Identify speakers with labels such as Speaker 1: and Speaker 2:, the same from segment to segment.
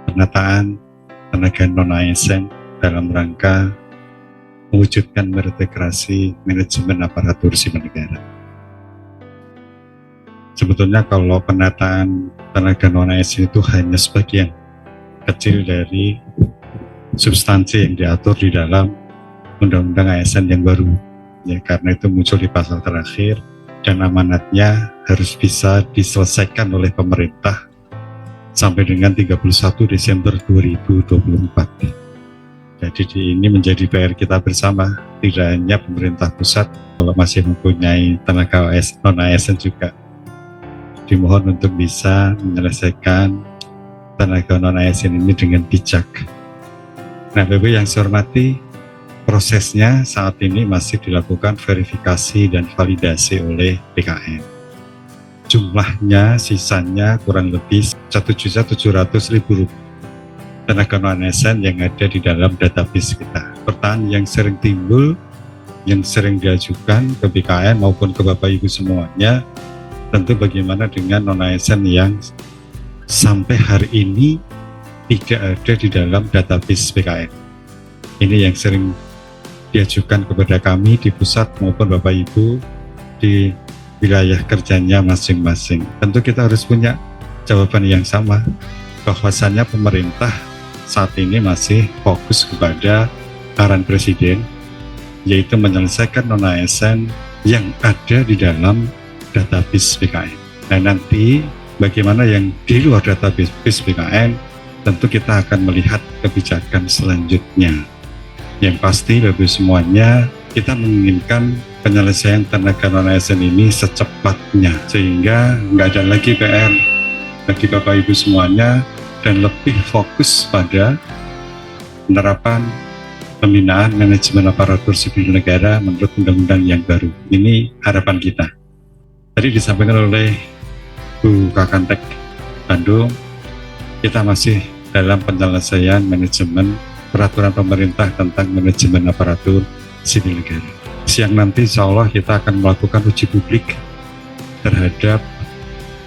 Speaker 1: penataan tenaga non-ASN dalam rangka mewujudkan meritokrasi manajemen aparatur sipil negara. Sebetulnya kalau penataan tenaga non-ASN itu hanya sebagian kecil dari substansi yang diatur di dalam Undang-Undang ASN yang baru. Ya, karena itu muncul di pasal terakhir dan amanatnya harus bisa diselesaikan oleh pemerintah sampai dengan 31 Desember 2024. Jadi ini menjadi PR kita bersama, tidak hanya pemerintah pusat, kalau masih mempunyai tenaga non-ASN juga dimohon untuk bisa menyelesaikan tenaga non-ASN ini dengan bijak. Nah, Bapak yang saya hormati, prosesnya saat ini masih dilakukan verifikasi dan validasi oleh BKN. Jumlahnya sisanya kurang lebih 1.700.000 tenaga non-ASN yang ada di dalam database kita. Pertanyaan yang sering timbul, yang sering diajukan ke BKN maupun ke Bapak Ibu semuanya, tentu bagaimana dengan non-ASN yang sampai hari ini tidak ada di dalam database BKN. Ini yang sering diajukan kepada kami di pusat maupun Bapak Ibu di wilayah kerjanya masing-masing. Tentu kita harus punya jawaban yang sama, bahwasannya pemerintah saat ini masih fokus kepada arahan Presiden, yaitu menyelesaikan non-ASN yang ada di dalam database BKN. Nah, nanti bagaimana yang di luar database BKN, tentu kita akan melihat kebijakan selanjutnya. Yang pasti Bapak semuanya, kita menginginkan penyelesaian tenaga non-ASN ini secepatnya, sehingga nggak ada lagi PR bagi Bapak Ibu semuanya, dan lebih fokus pada penerapan pembinaan manajemen aparatur sipil negara menurut undang-undang yang baru. Ini harapan kita. Tadi disampaikan oleh Bu Kakantek Bandung, kita masih dalam penyelesaian manajemen peraturan pemerintah tentang manajemen aparatur sipil negara. Siang nanti insya Allah kita akan melakukan uji publik terhadap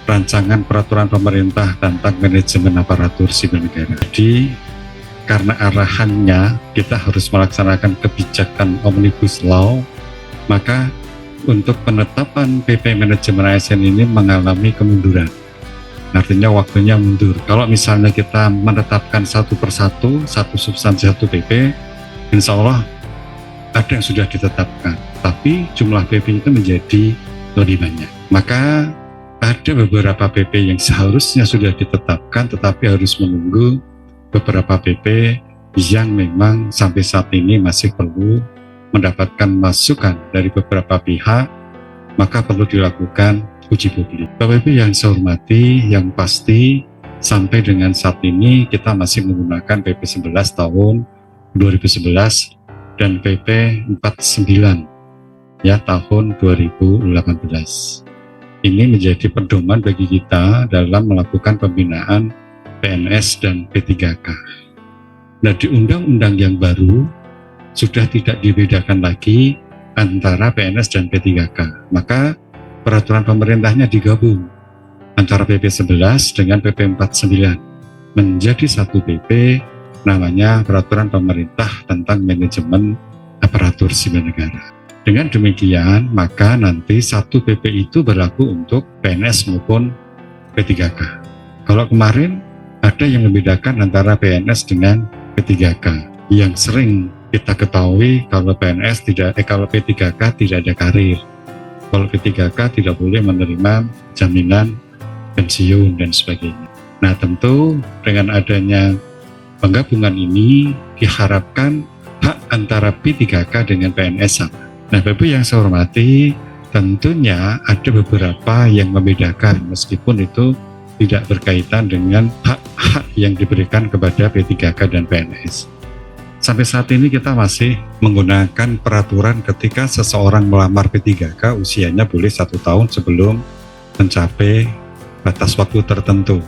Speaker 1: rancangan peraturan pemerintah tentang manajemen aparatur sipil negara. Jadi karena arahannya kita harus melaksanakan kebijakan Omnibus Law, maka untuk penetapan PP manajemen ASN ini mengalami kemunduran. Artinya waktunya mundur. Kalau misalnya kita menetapkan satu persatu, satu substansi satu PP, insya Allah ada yang sudah ditetapkan, tapi jumlah PP itu menjadi lebih banyak. Maka ada beberapa PP yang seharusnya sudah ditetapkan, tetapi harus menunggu beberapa PP yang memang sampai saat ini masih perlu mendapatkan masukan dari beberapa pihak, maka perlu dilakukan uji publik. Bapak Ibu yang saya hormati, yang pasti sampai dengan saat ini kita masih menggunakan PP 11 tahun 2011 dan PP 49 ya tahun 2018. Ini menjadi pedoman bagi kita dalam melakukan pembinaan PNS dan P3K. Nah, di undang-undang yang baru sudah tidak dibedakan lagi antara PNS dan P3K. Maka peraturan pemerintahnya digabung antara PP 11 dengan PP 49 menjadi satu PP, namanya Peraturan Pemerintah tentang Manajemen Aparatur Sipil Negara. Dengan demikian, maka nanti satu PP itu berlaku untuk PNS maupun P3K. Kalau kemarin ada yang membedakan antara PNS dengan P3K. Yang sering kita ketahui kalau kalau P3K tidak ada karir. Kalau P3K tidak boleh menerima jaminan pensiun dan sebagainya. Nah, tentu dengan adanya penggabungan ini diharapkan hak antara P3K dengan PNS sama. Nah, Bapak yang saya hormati, tentunya ada beberapa yang membedakan meskipun itu tidak berkaitan dengan hak-hak yang diberikan kepada P3K dan PNS. Sampai saat ini kita masih menggunakan peraturan ketika seseorang melamar P3K usianya boleh 1 tahun sebelum mencapai batas waktu tertentu.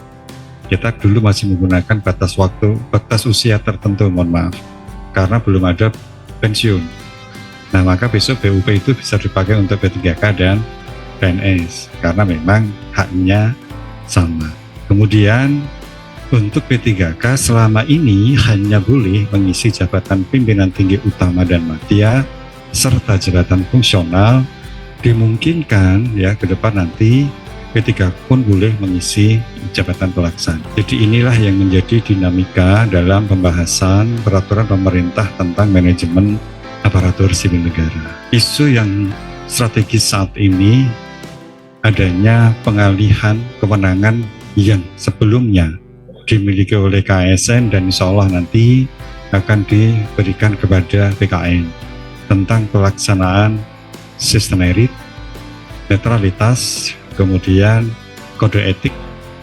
Speaker 1: Kita dulu masih menggunakan batas usia tertentu, mohon maaf, karena belum ada pensiun. Nah, maka besok BUP itu bisa dipakai untuk P3K dan PNS karena memang haknya sama. Kemudian Untuk P3K selama ini hanya boleh mengisi jabatan pimpinan tinggi utama dan madya serta jabatan fungsional. Dimungkinkan ya ke depan nanti P3K pun boleh mengisi jabatan pelaksana. Jadi inilah yang menjadi dinamika dalam pembahasan peraturan pemerintah tentang manajemen aparatur sipil negara. Isu yang strategis saat ini adanya pengalihan kewenangan yang sebelumnya dimiliki oleh KASN dan insya Allah nanti akan diberikan kepada BKN tentang pelaksanaan sistem merit, netralitas, kemudian kode etik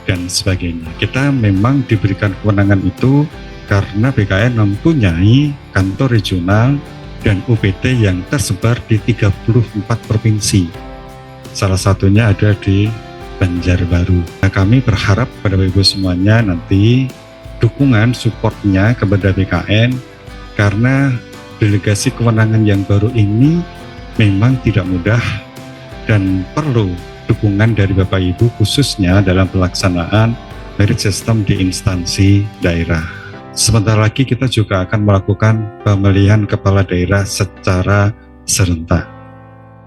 Speaker 1: dan sebagainya. Kita memang diberikan kewenangan itu karena BKN mempunyai kantor regional dan UPT yang tersebar di 34 provinsi. Salah satunya ada di Banjarbaru. Nah, kami berharap pada Ibu semuanya nanti dukungan supportnya kepada BKN karena delegasi kewenangan yang baru ini memang tidak mudah dan perlu dukungan dari Bapak Ibu khususnya dalam pelaksanaan merit system di instansi daerah. Sebentar lagi kita juga akan melakukan pemilihan kepala daerah secara serentak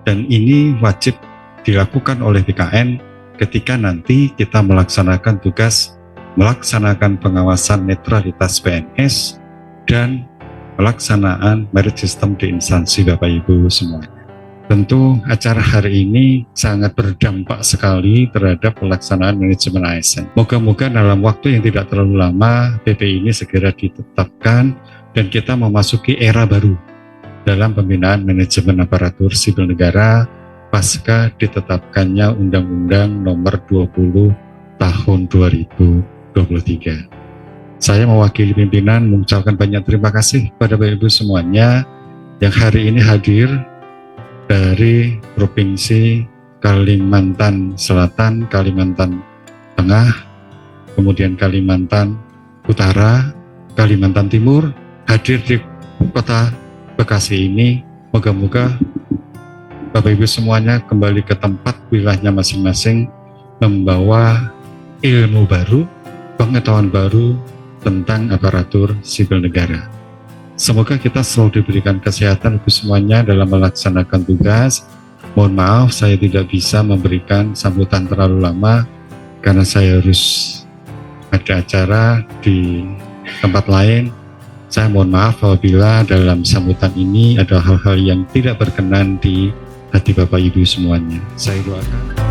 Speaker 1: dan ini wajib dilakukan oleh BKN ketika nanti kita melaksanakan tugas melaksanakan pengawasan netralitas PNS dan pelaksanaan merit system di instansi Bapak Ibu semuanya. Tentu acara hari ini sangat berdampak sekali terhadap pelaksanaan manajemen ASN. Moga-moga dalam waktu yang tidak terlalu lama PP ini segera ditetapkan dan kita memasuki era baru dalam pembinaan manajemen aparatur sipil negara pasca ditetapkannya Undang-Undang Nomor 20 Tahun 2023. Saya mewakili pimpinan mengucapkan banyak terima kasih kepada Bapak Ibu semuanya yang hari ini hadir dari Provinsi Kalimantan Selatan, Kalimantan Tengah, kemudian Kalimantan Utara, Kalimantan Timur, hadir di kota Bekasi ini. Moga-moga Bapak Ibu semuanya kembali ke tempat wilayahnya masing-masing membawa ilmu baru, pengetahuan baru tentang aparatur sipil negara. Semoga kita selalu diberikan kesehatan Ibu semuanya dalam melaksanakan tugas. Mohon maaf saya tidak bisa memberikan sambutan terlalu lama karena saya harus ada acara di tempat lain. Saya mohon maaf apabila dalam sambutan ini ada hal-hal yang tidak berkenan di hati Bapak Ibu semuanya. Saya doakan